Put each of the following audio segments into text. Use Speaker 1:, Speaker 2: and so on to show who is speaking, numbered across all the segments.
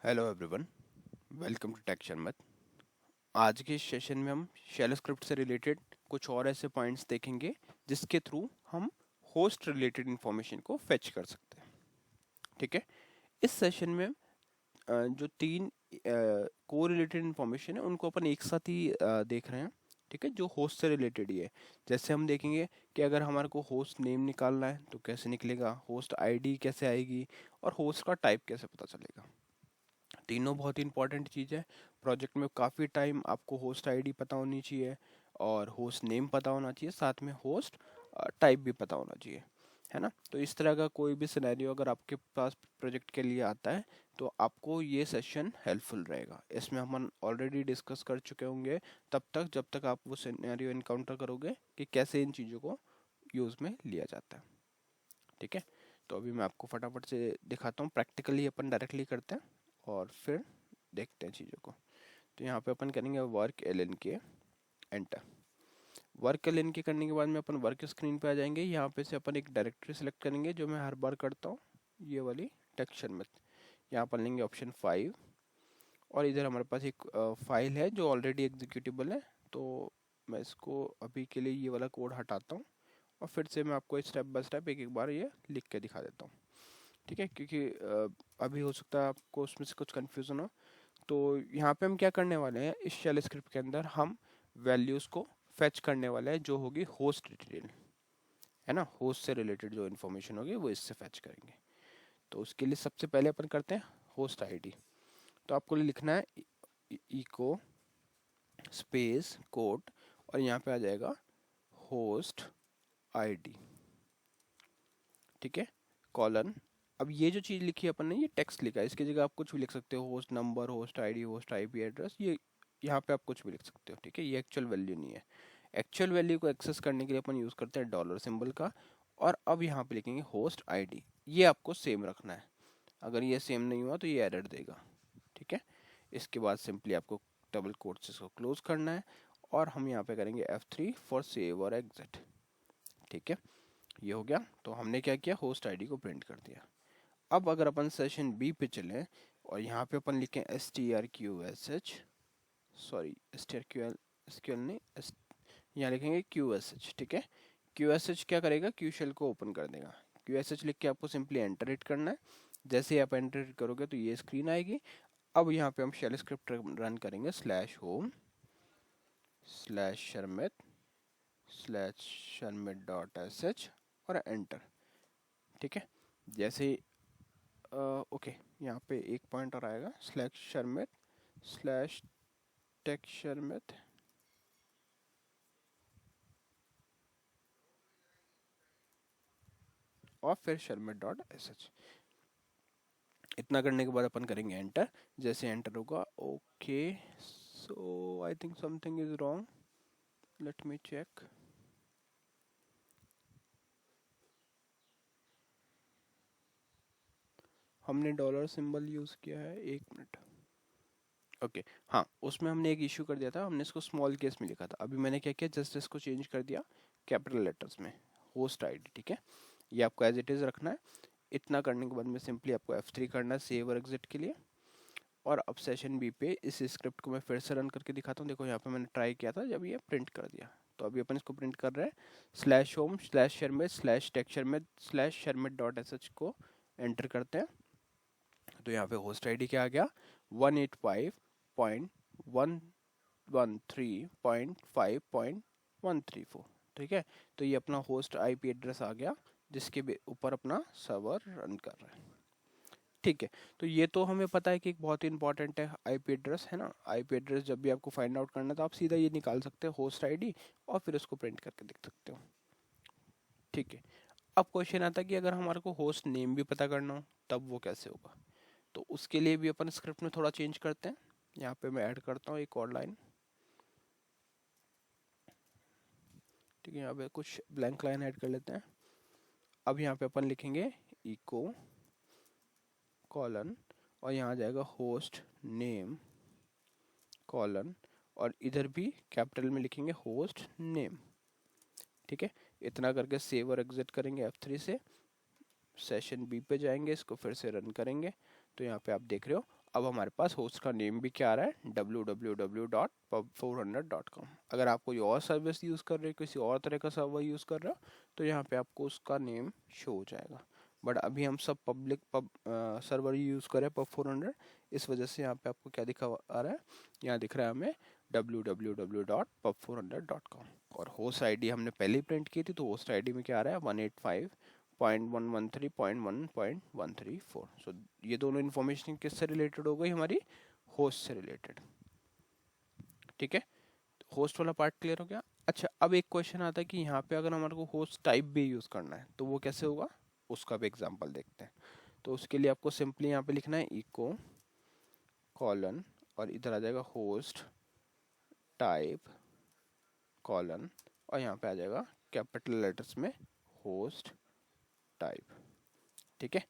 Speaker 1: Hello everyone, welcome to tech Sharmat. आज के इस सेशन में हम शेल स्क्रिप्ट से रिलेटेड कुछ और ऐसे पॉइंट्स देखेंगे जिसके थ्रू हम होस्ट रिलेटेड इंफॉर्मेशन को फेच कर सकते हैं। ठीक है, इस सेशन में जो तीन को रिलेटेड इंफॉर्मेशन है उनको अपन एक साथ ही देख रहे हैं। ठीक है, जो होस्ट से रिलेटेड ही है। जैसे हम देखेंगे कि अगर हमारे को होस्ट नेम निकालना है तो कैसे निकलेगा, होस्ट आईडी कैसे आएगी और होस्ट का टाइप कैसे पता चलेगा। तीनों बहुत ही इंपॉर्टेंट चीज़ है। प्रोजेक्ट में काफ़ी टाइम आपको होस्ट आईडी पता होनी चाहिए और होस्ट नेम पता होना चाहिए, साथ में होस्ट टाइप भी पता होना चाहिए, है ना। तो इस तरह का कोई भी सिनेरियो अगर आपके पास प्रोजेक्ट के लिए आता है तो आपको ये सेशन हेल्पफुल रहेगा। इसमें हम ऑलरेडी डिस्कस कर चुके होंगे तब तक जब तक आप वो सिनेरियो इनकाउंटर करोगे कि कैसे इन चीज़ों को यूज़ में लिया जाता है। ठीक है, तो अभी मैं आपको फटाफट से दिखाता हूँ। प्रैक्टिकली अपन डायरेक्टली करते हैं और फिर देखते हैं चीज़ों को। तो यहाँ पे अपन करेंगे वर्क एल एन के, एंटर। वर्क एल एन के करने के बाद में अपन वर्क स्क्रीन पे आ जाएंगे। यहाँ पे से अपन एक डायरेक्टरी सेलेक्ट करेंगे जो मैं हर बार करता हूँ, ये वाली टेक्सचर में। यहाँ पर लेंगे ऑप्शन 5 और इधर हमारे पास एक फाइल है जो ऑलरेडी एग्जीक्यूटेबल है। तो मैं इसको अभी के लिए ये वाला कोड हटाता हूँ और फिर से मैं आपको स्टेप बाय स्टेप एक एक बार ये लिख के दिखा देता हूँ। ठीक है, क्योंकि अभी हो सकता है आपको उसमें से कुछ कन्फ्यूज़न हो। तो यहाँ पे हम क्या करने वाले हैं, इस शेल स्क्रिप्ट के अंदर हम वैल्यूज़ को फेच करने वाले हैं जो होगी होस्ट डिटेल, है ना। होस्ट से रिलेटेड जो इन्फॉर्मेशन होगी वो इससे फेच करेंगे। तो उसके लिए सबसे पहले अपन करते हैं होस्ट आईडी। तो आपको लिखना है इको स्पेस कोड और यहाँ पे आ जाएगा होस्ट आईडी। ठीक है, कॉलन। अब ये जो चीज़ लिखी है अपन ने, ये टेक्स्ट लिखा है, इसकी जगह आप कुछ भी लिख सकते हो, host number, host ID, host IP address, ये यहाँ पे आप कुछ भी लिख सकते हो। ठीक है, ये एक्चुअल वैल्यू नहीं है। एक्चुअल वैल्यू को एक्सेस करने के लिए अपन यूज़ करते हैं डॉलर सिंबल का। और अब यहाँ पे लिखेंगे होस्ट आईडी, ये आपको सेम रखना है। अगर ये सेम नहीं हुआ तो ये एरर देगा। ठीक है, इसके बाद सिंपली आपको डबल कोट से इसको क्लोज करना है और हम यहाँ पे करेंगे F3 फॉर सेव और एग्जिट। ठीक है, ये हो गया। तो हमने क्या किया, होस्ट आईडी को प्रिंट कर दिया। अब अगर अपन सेशन बी पे चलें और यहाँ पे अपन लिखें strqsh, सॉरी strql नहीं, यहाँ लिखेंगे qsh। ठीक है, qsh क्या करेगा, क्यू शेल को ओपन कर देगा। qsh लिख के आपको सिंपली एंटर हिट करना है। जैसे ही आप एंटर हिट करोगे तो ये स्क्रीन आएगी। अब यहाँ पे हम शेल स्क्रिप्ट रन करेंगे /home/sharmit/sharmit.sh और एंटर। ठीक है, जैसे ओके, यहाँ पे एक पॉइंट और आएगा /sharmit/टेक_sharmit और फिर sharmit.sh। इतना करने के बाद अपन करेंगे एंटर। जैसे एंटर होगा, okay, so I think something is wrong, let me check. हमने डॉलर सिंबल यूज़ किया है, 1 मिनट। ओके, हाँ, उसमें हमने एक इशू कर दिया था, हमने इसको स्मॉल केस में लिखा था। अभी मैंने क्या किया, जस्ट इसको चेंज कर दिया कैपिटल लेटर्स में, होस्ट आईडी। ठीक है, ये आपको एज इट इज़ रखना है। इतना करने के बाद में सिंपली आपको F3 करना है सेव और एग्जिट के लिए। और अब सेशन बी पे इस स्क्रिप्ट को मैं फिर से रन करके दिखाता हूँ। देखो यहाँ पे मैंने ट्राई किया था जब ये प्रिंट कर दिया। तो अभी अपन इसको प्रिंट कर रहे हैं /home/sharmit/टेक्सचरमिट को एंटर करते हैं। तो यहाँ पे होस्ट आईडी क्या आ गया, 185.113.5.134। ठीक है, तो ये अपना होस्ट आईपी एड्रेस आ गया जिसके ऊपर अपना सर्वर रन कर रहा है। ठीक है, तो ये तो हमें पता है कि एक बहुत ही इंपॉर्टेंट है आईपी एड्रेस, है ना। आईपी एड्रेस जब भी आपको फाइंड आउट करना है तो आप सीधा ये निकाल सकते हो होस्ट आईडी और फिर उसको प्रिंट करके देख सकते हो। ठीक है, अब क्वेश्चन आता है कि अगर हमारे को होस्ट नेम भी पता करना हो तब वो कैसे होगा। तो उसके लिए भी अपन स्क्रिप्ट में थोड़ा चेंज करते हैं। यहाँ पे मैं ऐड करता हूँ एक और लाइन। ठीक है, यहाँ पे कुछ ब्लैंक लाइन ऐड कर लेते हैं। अब यहाँ पे अपन लिखेंगे इको कॉलन और यहाँ आ जाएगा होस्ट नेम कॉलन और इधर भी कैपिटल में लिखेंगे होस्ट नेम। ठीक है, इतना करके सेव और एग्जिट करेंगे F3 से। सेशन बी पे जाएंगे, इसको फिर से रन करेंगे। तो यहाँ पे आप देख रहे हो अब हमारे पास होस्ट का नेम भी क्या आ रहा है, www.pub400.com। अगर आप कोई और सर्विस यूज़ कर रहे हो, किसी और तरह का सर्वर यूज़ कर रहे हो, तो यहाँ पे आपको उसका नेम शो हो जाएगा। बट अभी हम सब पब्लिक सर्वर यूज़ करें pub400, इस वजह से यहाँ पे आपको क्या दिखा आ रहा है, यहाँ दिख रहा है हमें www.pub400.com। और होस्ट आईडी हमने पहले ही प्रिंट की थी, तो होस्ट आईडी में क्या आ रहा है 185.113.1.134। सो ये दोनों इन्फॉर्मेशन किससे रिलेटेड हो गई, हमारी होस्ट से रिलेटेड। ठीक है, होस्ट वाला पार्ट क्लियर हो गया। अच्छा, अब एक क्वेश्चन आता है कि यहाँ पे अगर हमारे को होस्ट टाइप भी यूज़ करना है तो वो कैसे होगा, उसका भी एग्जाम्पल देखते हैं। तो उसके लिए आपको सिंपली यहाँ पे लिखना है इको कॉलन और इधर आ जाएगा होस्ट टाइप कॉलन और यहाँ पे आ जाएगा कैपिटल लेटर्स में होस्ट टाइप। ठीक है,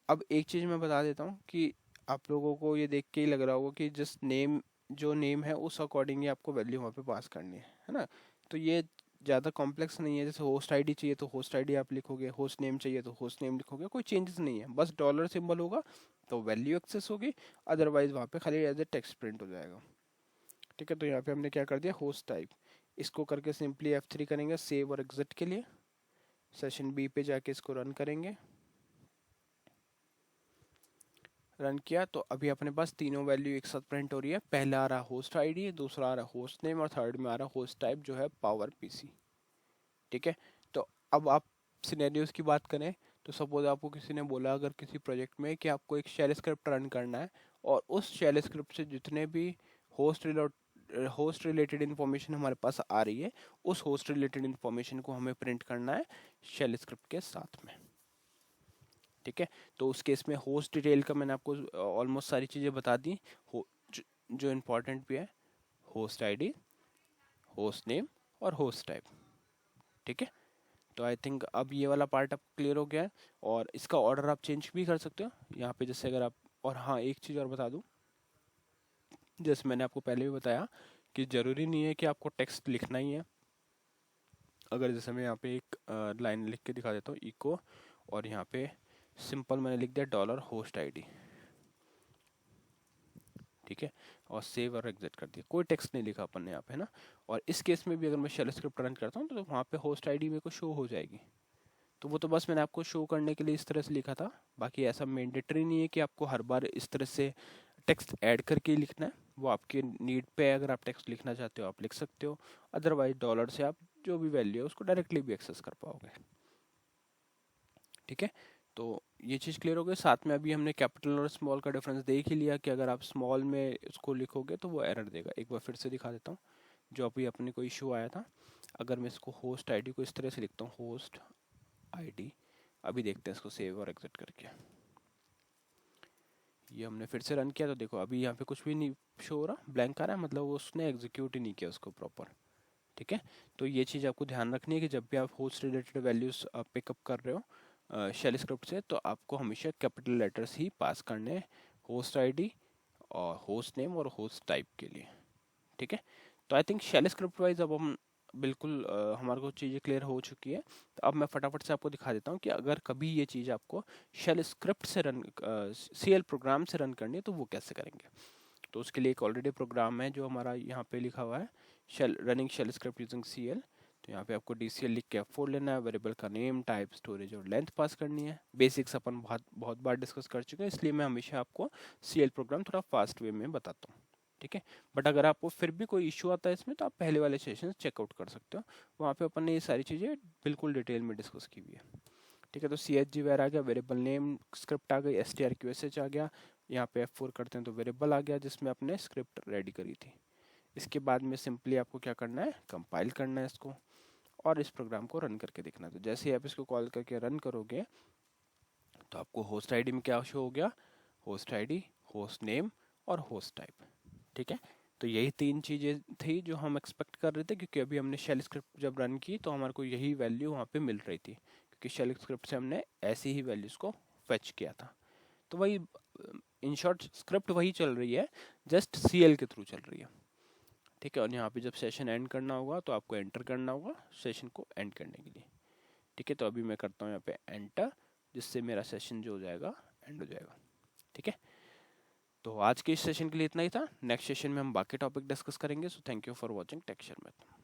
Speaker 1: अब एक चीज़ मैं बता देता हूँ कि आप लोगों को ये देख के ही लग रहा होगा कि जिस नेम जो नेम है उस अकॉर्डिंग ही आपको वैल्यू वहाँ पे पास करनी है ना। तो ये ज़्यादा कॉम्प्लेक्स नहीं है। जैसे होस्ट आईडी चाहिए तो होस्ट आईडी आप लिखोगे, होस्ट नेम चाहिए तो होस्ट नेम लिखोगे, कोई चेंजेस नहीं है, बस डॉलर सिंबल होगा तो वैल्यू एक्सेस होगी, अदरवाइज वहाँ पे खाली एज ए टेक्स्ट प्रिंट हो जाएगा। ठीक है, तो यहाँ पे हमने क्या कर दिया, होस्ट टाइप। इसको करके सिंपली F3 करेंगे सेव और एग्जिट के लिए। सेशन बी पे जाके इसको रन करेंगे। रन किया तो अभी अपने पास तीनों वैल्यू एक साथ प्रिंट हो रही है। पहला आ रहा होस्ट आईडी, दूसरा आ रहा होस्ट नेम और थर्ड में आ रहा होस्ट टाइप जो है पावर पीसी। ठीक है, तो अब आप सिनेरियोज की बात करें तो सपोज आपको किसी ने बोला अगर किसी प्रोजेक्ट में कि आपको एक शेल स्क्रिप्ट रन करना है और उस शेल स्क्रिप्ट से जितने भी होस्ट रिलेटेड इन्फॉर्मेशन हमारे पास आ रही है, उस होस्ट रिलेटेड इन्फॉर्मेशन को हमें प्रिंट करना है शेल स्क्रिप्ट के साथ में। ठीक है, तो उस केस में होस्ट डिटेल का मैंने आपको ऑलमोस्ट सारी चीज़ें बता दी, जो इम्पोर्टेंट भी है, होस्ट आईडी, होस्ट नेम और होस्ट टाइप। ठीक है, तो आई थिंक अब ये वाला पार्ट अब क्लियर हो गया है और इसका ऑर्डर आप चेंज भी कर सकते हो यहाँ पे। जैसे अगर आप, और हाँ एक चीज़ और बता दूँ, जैसे मैंने आपको पहले भी बताया कि ज़रूरी नहीं है कि आपको टेक्स्ट लिखना ही है। अगर जैसे मैं यहाँ पे एक लाइन लिख के दिखा देता हूँ, इको और यहाँ पे सिंपल मैंने लिख दिया डॉलर होस्ट आईडी। ठीक है, और सेव और एग्जिट कर दिया, कोई टेक्स्ट नहीं लिखा अपन ने यहाँ पे, है ना। और इस केस में भी अगर मैं शेल स्क्रिप्ट रन करता हूँ तो वहाँ पे होस्ट आईडी मेरे को शो हो जाएगी। तो वो तो बस मैंने आपको शो करने के लिए इस तरह से लिखा था, बाकी ऐसा मैंडेटरी नहीं है कि आपको हर बार इस तरह से टेक्स्ट ऐड करके ही लिखना है। वो आपके नीड पे है, अगर आप टेक्स्ट लिखना चाहते हो आप लिख सकते हो, अदरवाइज डॉलर से आप जो भी वैल्यू है उसको डायरेक्टली भी एक्सेस कर पाओगे। ठीक है, तो ये चीज़ क्लियर हो गई। साथ में अभी हमने कैपिटल और स्मॉल का डिफरेंस देख ही लिया कि अगर आप स्मॉल में उसको लिखोगे तो वो एरर देगा। एक बार फिर से दिखा देता हूँ जो अभी अपने को इशू आया था। अगर मैं इसको होस्ट आईडी को इस तरह से लिखता हूँ, होस्ट आईडी, अभी देखते हैं इसको सेव और एग्जिट करके। ये हमने फिर से रन किया तो देखो अभी यहाँ पे कुछ भी नहीं शो हो रहा, ब्लैंक आ रहा है, मतलब उसने एग्जीक्यूट ही नहीं किया उसको प्रॉपर। ठीक है, तो ये चीज़ आपको ध्यान रखनी है कि जब भी आप होस्ट रिलेटेड वैल्यूज पिकअप कर रहे हो शेल स्क्रिप्ट से, तो आपको हमेशा कैपिटल लेटर्स ही पास करने हैं, होस्ट आईडी और होस्ट नेम और होस्ट टाइप के लिए। ठीक है, तो I think shell script wise अब हम बिल्कुल हमारे को चीज़ें क्लियर हो चुकी है। तो अब मैं फटाफट से आपको दिखा देता हूँ कि अगर कभी ये चीज़ आपको शेल स्क्रिप्ट से रन CL प्रोग्राम से रन करनी है तो वो कैसे करेंगे। तो उसके लिए एक ऑलरेडी प्रोग्राम है जो हमारा यहाँ पे लिखा हुआ है, running shell script using CL। तो यहाँ पे आपको DCL लिख के F4 लेना है, वेरिएबल का नेम, टाइप, स्टोरेज और लेंथ पास करनी है। बेसिक्स अपन बहुत बार डिस्कस कर चुके हैं, इसलिए मैं हमेशा आपको CL प्रोग्राम थोड़ा फास्ट वे में बताता हूँ। ठीक है, बट अगर आपको फिर भी कोई इशू आता है इसमें तो आप पहले वाले सेशन चेकआउट कर सकते हो, वहाँ पे अपन ने ये सारी चीज़ें बिल्कुल डिटेल में डिस्कस की हुई है। ठीक है, तो CHG वेर आ गया, वेरिएबल नेम स्क्रिप्ट आ गई, strqsh आ गया, यहाँ पे F4 करते हैं तो वेरिएबल आ गया जिसमें आपने स्क्रिप्ट रेडी करी थी। इसके बाद में सिंपली आपको क्या करना है, कंपाइल करना है इसको और इस प्रोग्राम को रन करके देखना है। तो जैसे ही आप इसको कॉल करके रन करोगे तो आपको होस्ट आईडी में क्या शो हो गया, होस्ट आईडी, होस्ट नेम और होस्ट टाइप। ठीक है, तो यही तीन चीज़ें थी जो हम एक्सपेक्ट कर रहे थे, क्योंकि अभी हमने शेल स्क्रिप्ट जब रन की तो हमारे को यही वैल्यू वहाँ पे मिल रही थी, क्योंकि शेल स्क्रिप्ट से हमने ऐसी ही वैल्यूज़ को फेच किया था। तो वही इन शॉर्ट स्क्रिप्ट वही चल रही है, जस्ट CL के थ्रू चल रही है। ठीक है, और यहाँ पे जब सेशन एंड करना होगा तो आपको एंटर करना होगा सेशन को एंड करने के लिए। ठीक है, तो अभी मैं करता हूँ यहाँ पे एंटर, जिससे मेरा सेशन जो हो जाएगा एंड हो जाएगा। ठीक है, तो आज के इस सेशन के लिए इतना ही था। नेक्स्ट सेशन में हम बाकी टॉपिक डिस्कस करेंगे। So thank you for watching tech share math.